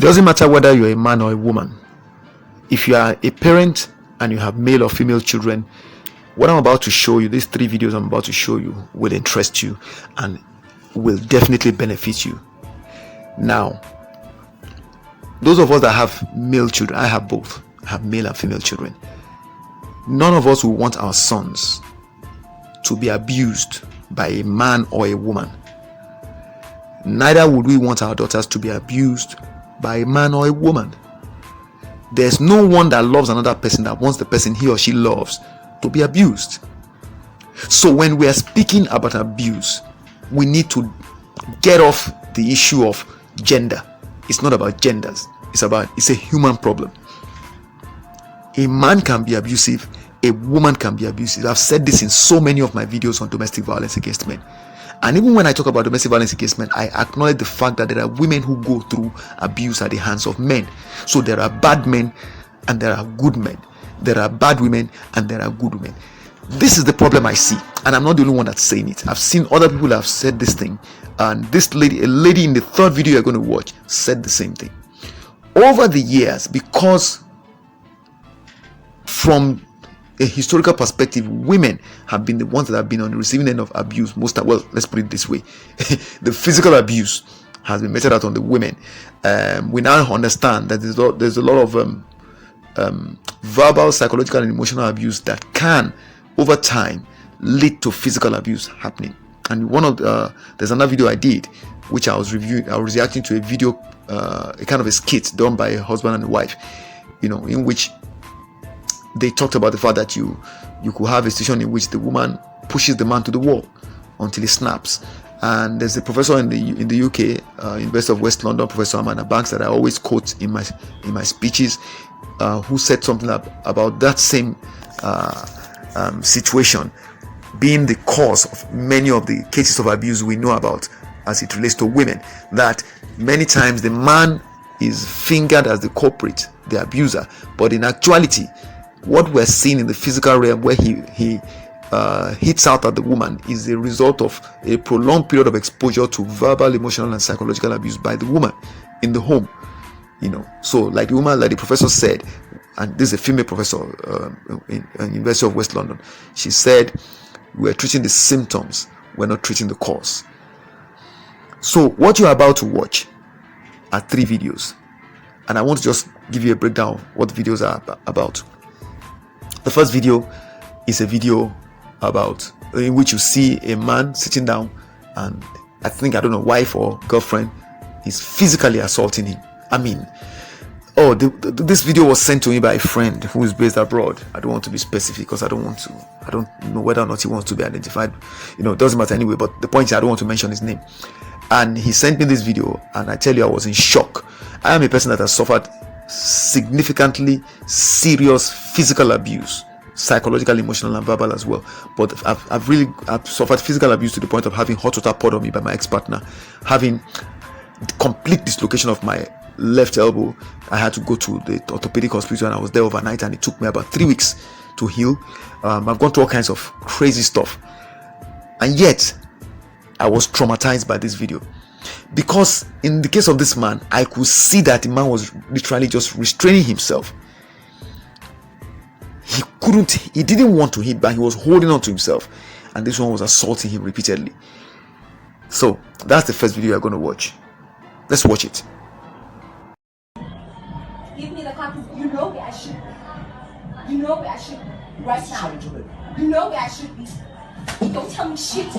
doesn't matter whether you're a man or a woman. If you are a parent and you have male or female children, what I'm about to show you, these 3 videos I'm about to show you, will interest you and will definitely benefit you. Now, those of us that have male children, I have both, I have male and female children. None of us will want our sons to be abused by a man or a woman. Neither would we want our daughters to be abused by a man or a woman. There's no one that loves another person that wants the person he or she loves to be abused. So when we are speaking about abuse, we need to get off the issue of gender. It's not about genders. It's a human problem. A man can be abusive, a woman can be abusive. I've said this in so many of my videos on domestic violence against men. And even when I talk about domestic violence against men, I acknowledge the fact that there are women who go through abuse at the hands of men. So there are bad men and there are good men. There are bad women and there are good women. This is the problem I see, and I'm not the only one that's saying it. I've seen other people that have said this thing, and this lady, a lady in the 3rd video you're going to watch, said the same thing. Over the years, because from a historical perspective, women have been the ones that have been on the receiving end of abuse well, let's put it this way. The physical abuse has been meted out on the women. We now understand that there's a lot of verbal, psychological and emotional abuse that can over time lead to physical abuse happening. And there's another video I did which I was reacting to a video, a kind of a skit done by a husband and a wife, in which they talked about the fact that you could have a situation in which the woman pushes the man to the wall until he snaps. And there's a professor in the UK, University of West London, Professor Amanda Banks, that I always quote in my speeches, who said something about that same situation being the cause of many of the cases of abuse we know about as it relates to women. That many times the man is fingered as the culprit, the abuser, but in actuality, what we're seeing in the physical realm where he hits out at the woman is a result of a prolonged period of exposure to verbal, emotional and psychological abuse by the woman in the home. So like the professor said, and this is a female professor in University of West London, she said, we're treating the symptoms, we're not treating the cause. So what you're about to watch are 3 videos, and I want to just give you a breakdown of what the videos are about. The first video is a video in which you see a man sitting down, and I don't know, wife or girlfriend is physically assaulting him. This video was sent to me by a friend who is based abroad. I don't want to be specific because I don't know whether or not he wants to be identified. It doesn't matter anyway, but the point is I don't want to mention his name. And he sent me this video, and I tell you, I was in shock. I am a person that has suffered significantly serious physical abuse, psychological, emotional and verbal as well. But I've suffered physical abuse to the point of having hot water poured on me by my ex-partner, having complete dislocation of my left elbow. I had to go to the orthopedic hospital, and I was there overnight, and it took me about 3 weeks to heal. I've gone through all kinds of crazy stuff, and yet I was traumatized by this video, because in the case of this man, I could see that the man was literally just restraining himself. He didn't want to hit, but he was holding on to himself, and this one was assaulting him repeatedly. So that's the first video you're going to watch. Let's watch it. Give me the copies. You know where I should be. You know where I should be right now. You know where I should be. Don't tell me shit.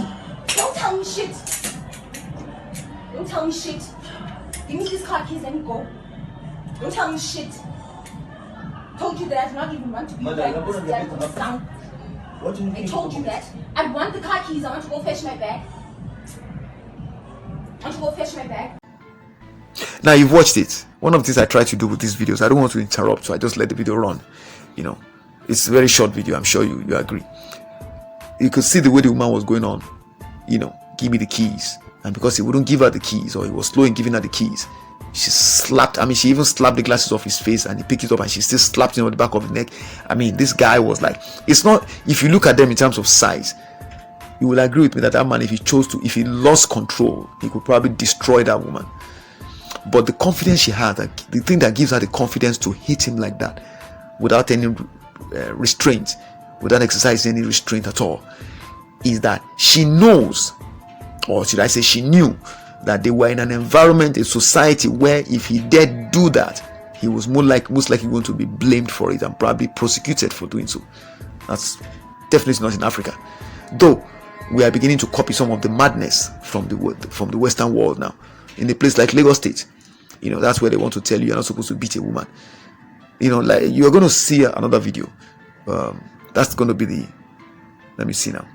Don't tell me shit. Don't tell me shit. Give me these car keys and you go. Don't tell me shit. Told you that I do not even want to be there. I told you that. I want the car keys. I want to go fetch my bag. Now you've watched it. One of the things I try to do with these videos, I don't want to interrupt, so I just let the video run. It's a very short video. I'm sure you agree. You could see the way the woman was going on. Give me the keys. And because he wouldn't give her the keys, or he was slow in giving her the keys, she slapped. She even slapped the glasses off his face, and he picked it up and she still slapped him on the back of the neck. This guy was like, it's not, if you look at them in terms of size, you will agree with me that man, if he lost control, he could probably destroy that woman. But the confidence she had, the thing that gives her the confidence to hit him like that, without any restraint, without exercising any restraint at all, is that she knows, or should I say she knew, that they were in an environment, a society where if he dared do that, he was most likely going to be blamed for it and probably prosecuted for doing so. That's definitely not in Africa, though we are beginning to copy some of the madness from the Western world now. In a place like Lagos State, that's where they want to tell you you're not supposed to beat a woman. Like you're going to see another video. That's going to be the, let me see now.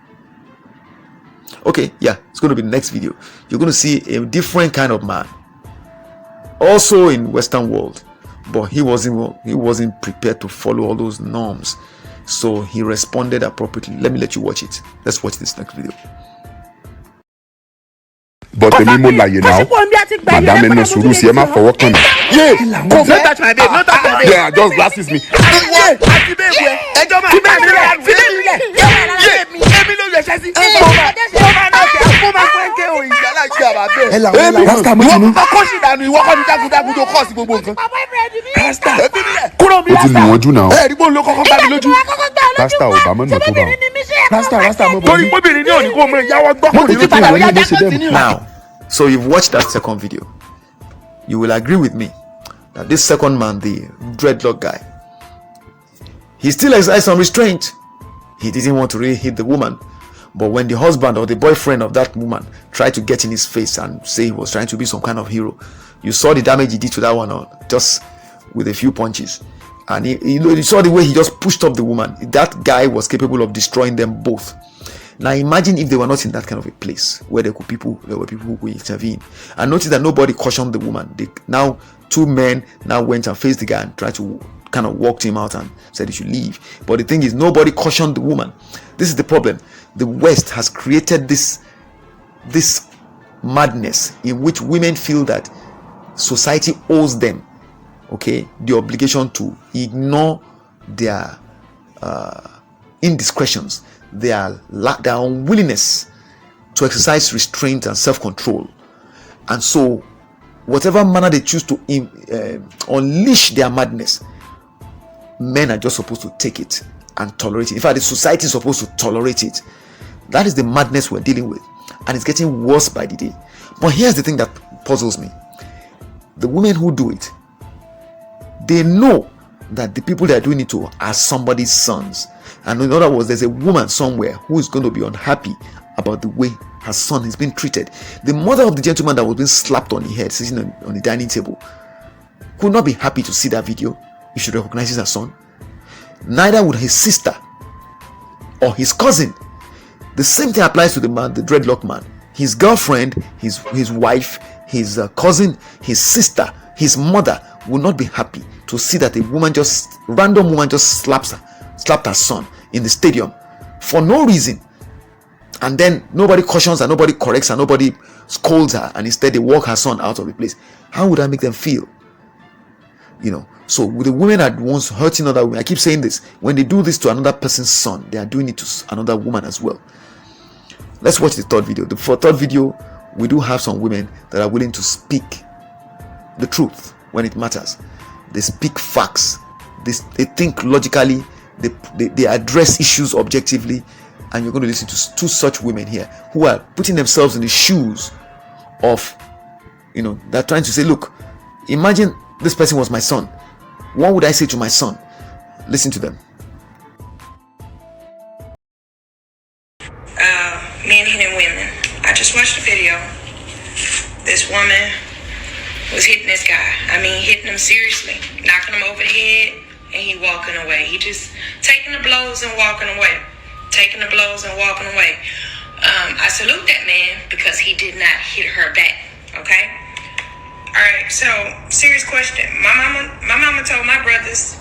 Okay, yeah, it's going to be the next video. You're going to see a different kind of man, also in Western world, but he wasn't prepared to follow all those norms, so he responded appropriately. Let me let you watch it. Let's watch this next video. But the memo lie now. Madame no suru si ema for work on. Yeah, don't touch my babe. Don't touch my babe. Yeah, just glasses me. Now, so you've watched that second video. You will agree with me that this second man, the dreadlock guy, he still exercised some restraint. He didn't want to really hit the woman, but when the husband or the boyfriend of that woman tried to get in his face and say he was trying to be some kind of hero, you saw the damage he did to that one, just with a few punches. And you saw the way he just pushed up the woman. That guy was capable of destroying them both. Now imagine if they were not in that kind of a place where there were people who could intervene. And notice that nobody cautioned the woman. Now two men now went and faced the guy and tried to kind of walked him out and said he should leave. But the thing is, nobody cautioned the woman. This is the problem. The West has created this madness in which women feel that society owes them, the obligation to ignore their indiscretions, their unwillingness to exercise restraint and self-control. And so whatever manner they choose to unleash their madness, men are just supposed to take it and tolerate it. In fact, the society is supposed to tolerate it. That is the madness we're dealing with, and it's getting worse by the day. But here's the thing that puzzles me. The women who do it, they know that the people they are doing it to are somebody's sons. And in other words, there's a woman somewhere who is going to be unhappy about the way her son is being treated. The mother of the gentleman that was being slapped on the head sitting on the dining table could not be happy to see that video if she recognizes her son. Neither would his sister or his cousin. The same thing applies to the man, the dreadlock man. His girlfriend, his wife, his cousin, his sister, his mother will not be happy to see that a random woman just slapped her son in the stadium for no reason, and then nobody cautions her, nobody corrects her, nobody scolds her, and instead they walk her son out of the place. How would that make them feel? So with the women are once hurting other women, I keep saying this, when they do this to another person's son, they are doing it to another woman as well. Let's watch the third video. For third video, we do have some women that are willing to speak the truth when it matters. They speak facts. They think logically. They address issues objectively. And you're going to listen to two such women here who are putting themselves in the shoes of, they're trying to say, look, imagine this person was my son. What would I say to my son? Listen to them. Men hitting women. I just watched a video. This woman was hitting this guy. Hitting him seriously, knocking him over the head, and he walking away. He just taking the blows and walking away. Taking the blows and walking away. I salute that man because he did not hit her back. Okay? Alright, so serious question. My mama told my brothers,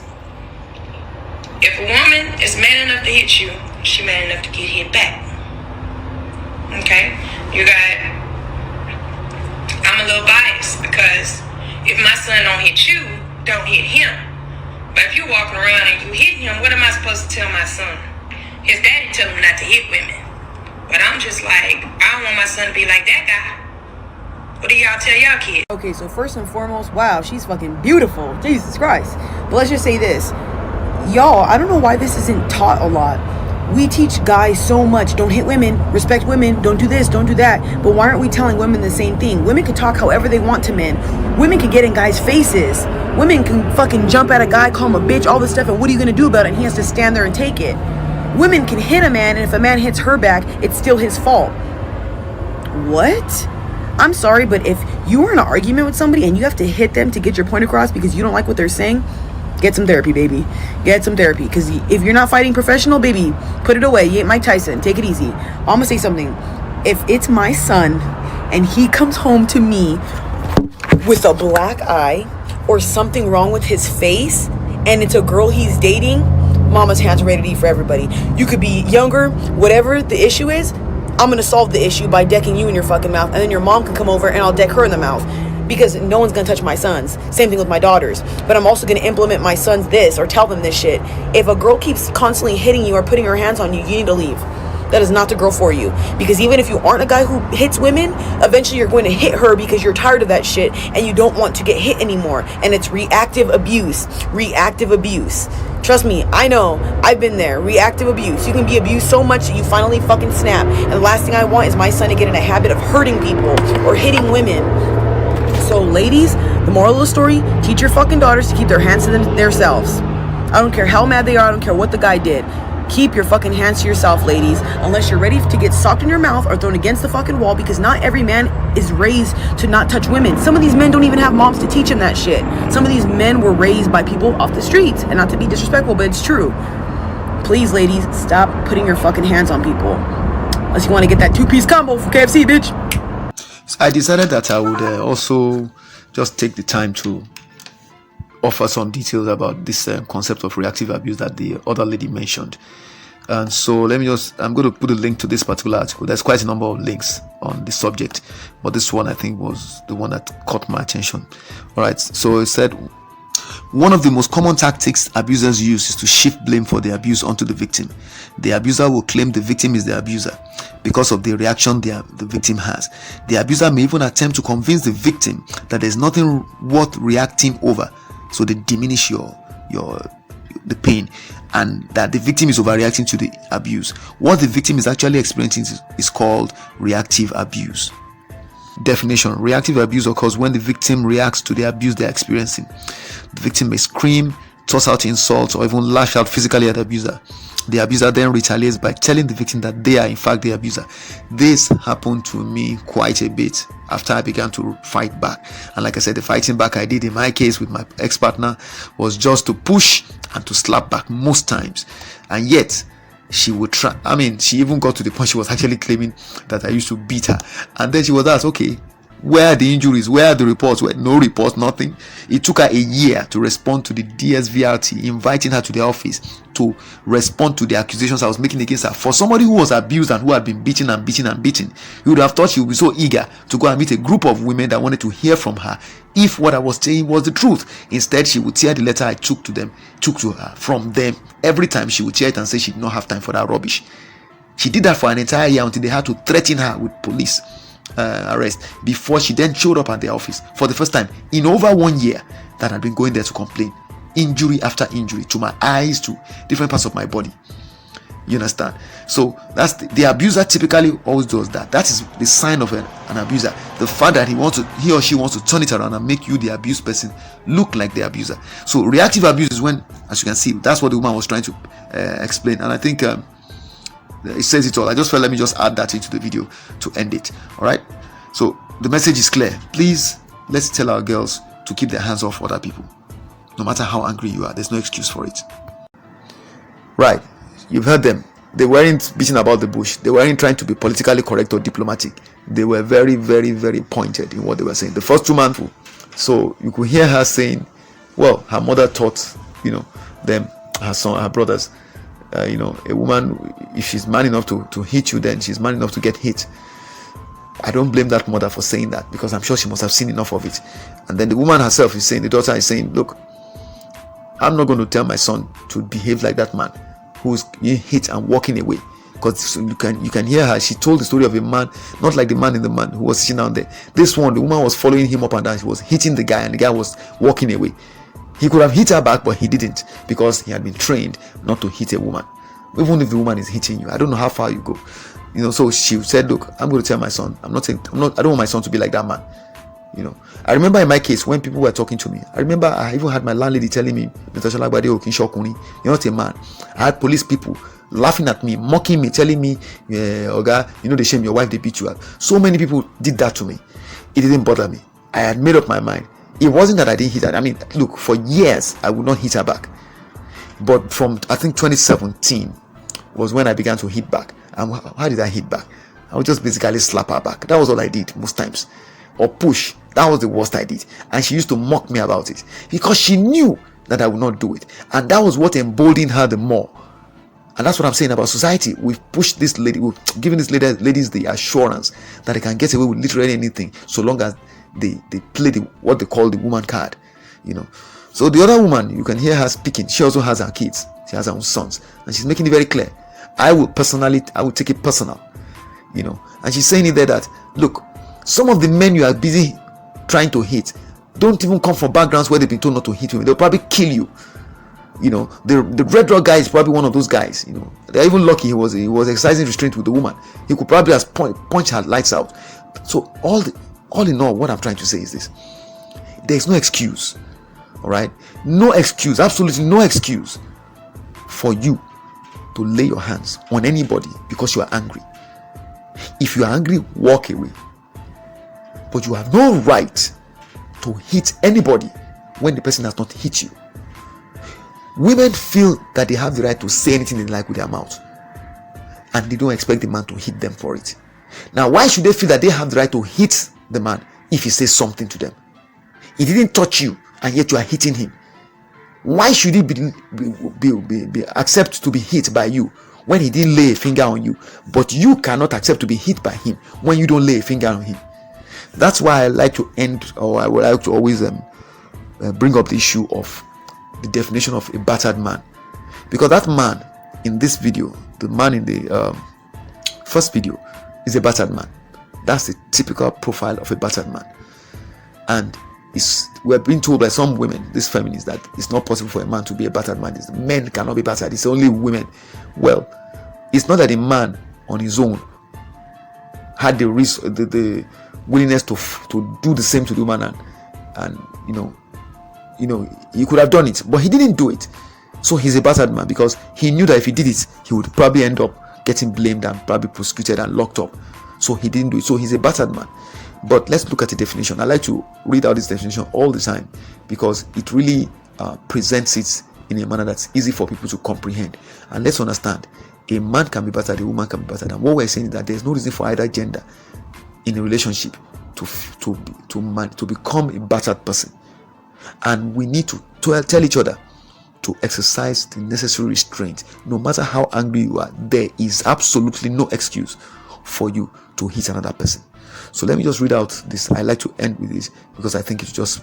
if a woman is man enough to hit you, she man enough to get hit back. Okay? I'm a little biased because if my son don't hit you, don't hit him. But if you're walking around and you hit him, what am I supposed to tell my son? His daddy tell him not to hit women. But I'm just like, I don't want my son to be like that guy. What do y'all tell y'all kids? Okay, so first and foremost, wow, she's fucking beautiful. Jesus Christ. But let's just say this. Y'all, I don't know why this isn't taught a lot. We teach guys so much. Don't hit women. Respect women. Don't do this. Don't do that. But why aren't we telling women the same thing? Women can talk however they want to men. Women can get in guys' faces. Women can fucking jump at a guy, call him a bitch, all this stuff, and what are you going to do about it? And he has to stand there and take it. Women can hit a man, and if a man hits her back, it's still his fault. What? I'm sorry, but if you are in an argument with somebody and you have to hit them to get your point across because you don't like what they're saying, get some therapy, baby. Get some therapy. Because if you're not fighting professional, baby, put it away. You ain't Mike Tyson. Take it easy. I'm going to say something. If it's my son and he comes home to me with a black eye or something wrong with his face and it's a girl he's dating, mama's hands ready to eat for everybody. You could be younger, whatever the issue is, I'm going to solve the issue by decking you in your fucking mouth, and then your mom can come over and I'll deck her in the mouth, because no one's going to touch my sons. Same thing with my daughters. But I'm also going to implement my sons this or tell them this shit. If a girl keeps constantly hitting you or putting her hands on you, you need to leave. That is not the girl for you. Because even if you aren't a guy who hits women, eventually you're going to hit her because you're tired of that shit and you don't want to get hit anymore. And it's reactive abuse. Reactive abuse. Trust me, I know. I've been there. Reactive abuse. You can be abused so much that you finally fucking snap. And the last thing I want is my son to get in a habit of hurting people or hitting women. So ladies, the moral of the story, teach your fucking daughters to keep their hands to themselves. I don't care how mad they are. I don't care what the guy did. Keep your fucking hands to yourself, ladies, unless you're ready to get socked in your mouth or thrown against the fucking wall, because not every man is raised to not touch women. Some of these men don't even have moms to teach them that shit. Some of these men were raised by people off the streets, and not to be disrespectful, but it's true. Please, ladies, stop putting your fucking hands on people. Unless you want to get that 2-piece combo for KFC, bitch. So I decided that I would also just take the time to offer some details about this concept of reactive abuse that the other lady mentioned. And so I'm going to put a link to this particular article. There's quite a number of links on the subject, but this one I think was the one that caught my attention. All right, so it said, one of the most common tactics abusers use is to shift blame for the abuse onto the victim. The abuser will claim the victim is the abuser because of the reaction the victim has. The abuser may even attempt to convince the victim that there's nothing worth reacting over, so they diminish the pain, and that the victim is overreacting to the abuse. What the victim is actually experiencing is called reactive abuse. Definition: reactive abuse occurs when the victim reacts to the abuse they are experiencing. The victim may scream, toss out insults, or even lash out physically at the abuser. The abuser then retaliates by telling the victim that they are in fact the abuser. This happened to me quite a bit after I began to fight back. And like I said, the fighting back I did in my case with my ex-partner was just to push and to slap back most times. And yet, she would try. I mean, she even got to the point she was actually claiming that I used to beat her. And then she was asked, okay, where are the injuries? Where are the reports? Where no reports, nothing. It took her a year to respond to the DSVRT, inviting her to the office to respond to the accusations I was making against her. For somebody who was abused and who had been beaten, you would have thought she would be so eager to go and meet a group of women that wanted to hear from her if what I was saying was the truth. Instead, she would tear the letter I took to her from them. Every time she would tear it and say she did not have time for that rubbish. She did that for an entire year until they had to threaten her with police arrest before she then showed up at the office for the first time in over 1 year that I'd been going there to complain. Injury after injury to my eyes, to different parts of my body. You understand? So that's the abuser typically always does that. That is the sign of an abuser. The fact that he or she wants to turn it around and make you, the abused person, look like the abuser. So reactive abuse is when, as you can see, that's what the woman was trying to explain. And I think it says it all. Let me just add that into the video to end it. All right. So the message is clear. Please, let's tell our girls to keep their hands off other people. No matter how angry you are, there's no excuse for it. Right. You've heard them. They weren't beating about the bush. They weren't trying to be politically correct or diplomatic. They were very, very, very pointed in what they were saying. The first 2 months, so you could hear her saying, well, her mother taught, them, her brothers, a woman, if she's man enough to hit you, then she's man enough to get hit. I don't blame that mother for saying that, because I'm sure she must have seen enough of it. And then the woman herself is saying, the daughter is saying, look, I'm not going to tell my son to behave like that man who's being hit and walking away. because you can hear her. She told the story of a man, not like the man in the man who was sitting down there. This one, the woman was following him up and down. She was hitting the guy, and the guy was walking away. He could have hit her back, but he didn't, because he had been trained not to hit a woman, even if the woman is hitting you. I don't know how far you go, So she said, "Look, I'm going to tell my son. I don't want my son to be like that man." I remember in my case when people were talking to me. I remember I even had my landlady telling me, "Mr. Shalagbade Okinshokuni, you're not a man." I had police people laughing at me, mocking me, telling me, "Oga, the shame your wife they beat you up." So many people did that to me. It didn't bother me. I had made up my mind. It wasn't that I didn't hit her. I mean, look, for years I would not hit her back. But from I think 2017 was when I began to hit back. And how did I hit back? I would just basically slap her back. That was all I did most times. Or push. That was the worst I did. And she used to mock me about it, because she knew that I would not do it. And that was what emboldened her the more. And that's what I'm saying about society. We've pushed this lady, we've given these ladies the assurance that they can get away with literally anything, so long as they play what they call the woman card. So the other woman, you can hear her speaking. She also has her kids. She has her own sons. And she's making it very clear. I will take it personal. And she's saying it there that, look, some of the men you are busy trying to hit don't even come from backgrounds where they've been told not to hit women. They'll probably kill you. The red rug guy is probably one of those guys. They're even lucky he was exercising restraint with the woman. He could probably have punched her lights out. So all in all, what I'm trying to say is this: there's no excuse. All right, no excuse, absolutely no excuse for you to lay your hands on anybody because you are angry. If you are angry, walk away. But you have no right to hit anybody when the person has not hit you. Women feel that they have the right to say anything they like with their mouth, and they don't expect the man to hit them for it. Now, why should they feel that they have the right to hit the man if he says something to them? He didn't touch you, and yet you are hitting him. Why should he be accept to be hit by you when he didn't lay a finger on you, but you cannot accept to be hit by him when you don't lay a finger on him? That's why I like to end, or I would like to always bring up the issue of the definition of a battered man, because that man in this video, the man in the first video, is a battered man. That's the typical profile of a battered man. And we're being told by some women, these feminists, that it's not possible for a man to be a battered man. Men cannot be battered. It's only women. Well, it's not that a man on his own had the willingness to do the same to the woman, and he could have done it, but he didn't do it. So he's a battered man, because he knew that if he did it, he would probably end up getting blamed and probably prosecuted and locked up. So he didn't do it. So he's a battered man. But let's look at the definition. I like to read out this definition all the time, because it really presents it in a manner that's easy for people to comprehend. And let's understand, a man can be battered, a woman can be battered. And what we're saying is that there's no reason for either gender in a relationship to become a battered person. And we need to tell each other to exercise the necessary restraint. No matter how angry you are, there is absolutely no excuse for you to hit another person. So let me just read out this. I like to end with this because I think it will just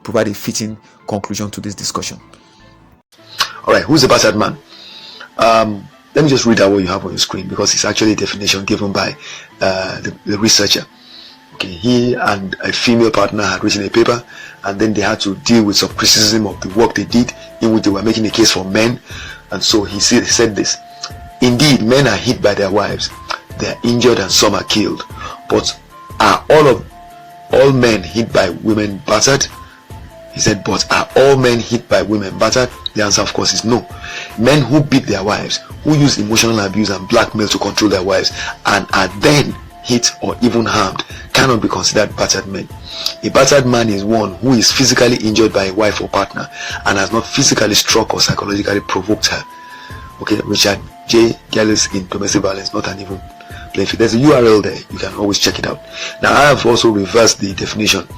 provide a fitting conclusion to this discussion. All right, who's a battered man? Let me just read out what you have on your screen, because it's actually a definition given by the researcher. Okay, he and a female partner had written a paper, and then they had to deal with some criticism of the work they did, in which they were making a case for men. And so he said this: indeed, men are hit by their wives, they are injured, and some are killed. But are all men hit by women battered? He said, but are all men hit by women battered? The answer, of course, is no. Men who beat their wives, who use emotional abuse and blackmail to control their wives, and are then hit or even harmed, cannot be considered battered men. A battered man is one who is physically injured by a wife or partner and has not physically struck or psychologically provoked her. Okay, Richard J. Gillis in Domestic Violence, not an even playing field. There's a URL there, you can always check it out. Now, I have also reversed the definition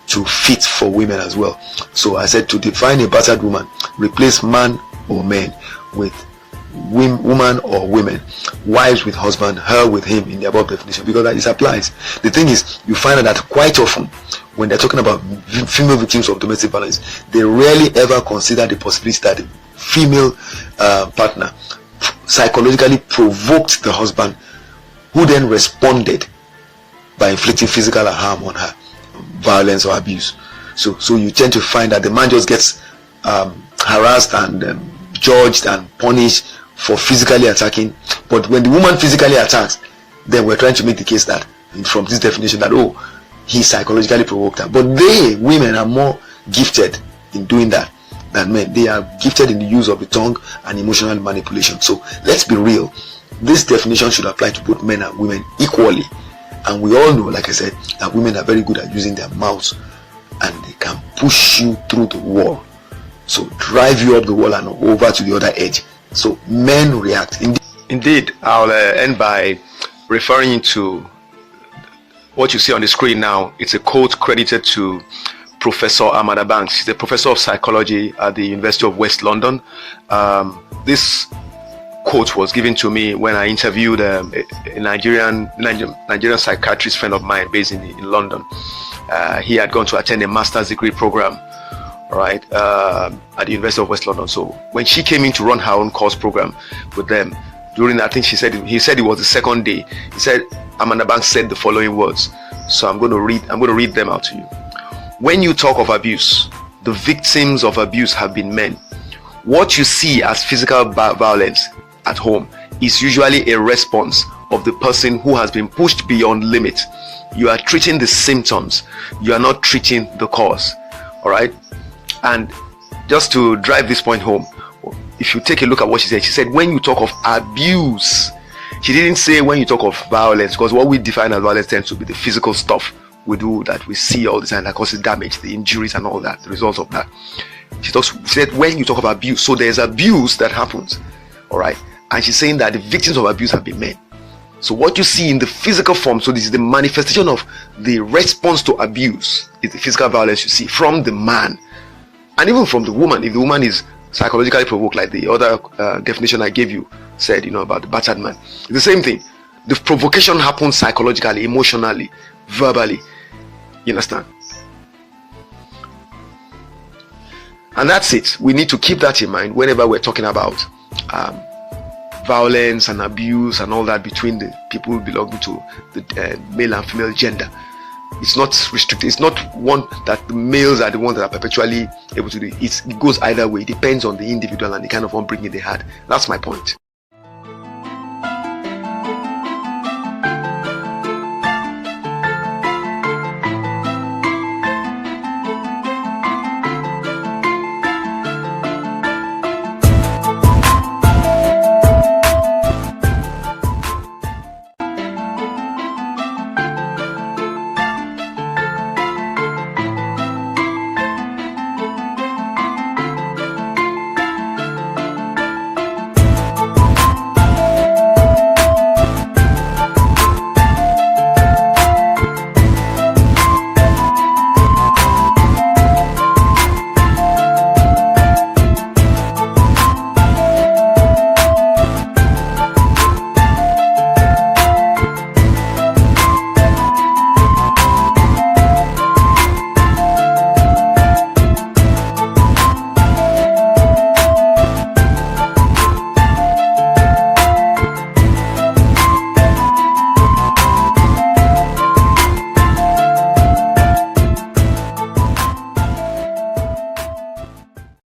to fit for women as well. So I said, to define a battered woman, replace man or men with woman or women, wives with husband, her with him in the above definition, because that it applies. The thing is, you find out that quite often when they're talking about female victims of domestic violence, they rarely ever consider the possibility that the female partner psychologically provoked the husband, who then responded by inflicting physical harm on her, violence or abuse. So you tend to find that the man just gets harassed and judged and punished for physically attacking, but when the woman physically attacks, then we're trying to make the case that from this definition that, oh, he psychologically provoked her. But women are more gifted in doing that than men. They are gifted in the use of the tongue and emotional manipulation. So let's be real, this definition should apply to both men and women equally. And we all know, like I said, that women are very good at using their mouths, and they can push you through the wall, so drive you up the wall and over to the other edge. So men react. Indeed, I'll end by referring to what you see on the screen now. It's a quote credited to Professor Amanda Banks. She's a professor of psychology at the University of West London. This quote was given to me when I interviewed a Nigerian psychiatrist friend of mine based in London. He had gone to attend a master's degree program, right, at the University of West London. So when she came in to run her own course program with them, during, I think he said it was the second day, he said, Amanda Banks said the following words. So I'm going to read them out to you. When you talk of abuse, the victims of abuse have been men. What you see as physical violence at home is usually a response of the person who has been pushed beyond limit. You are treating the symptoms, you are not treating the cause. All right. And just to drive this point home, if you take a look at what she said, when you talk of abuse, she didn't say when you talk of violence, because what we define as violence tends to be the physical stuff we do that we see all the time that causes damage, the injuries and all that, the results of that. She said when you talk of abuse, so there's abuse that happens. All right. And she's saying that the victims of abuse have been men. So what you see in the physical form, so this is the manifestation of the response to abuse, is the physical violence you see from the man, and even from the woman. If the woman is psychologically provoked, like the other definition I gave you said, about the battered man, it's the same thing. The provocation happens psychologically, emotionally, verbally. You understand? And that's it. We need to keep that in mind whenever we're talking about violence and abuse and all that between the people belonging to the male and female gender. It's not restricted. It's not one that the males are the ones that are perpetually able to do it. It goes either way. It depends on the individual and the kind of upbringing they had. That's my point.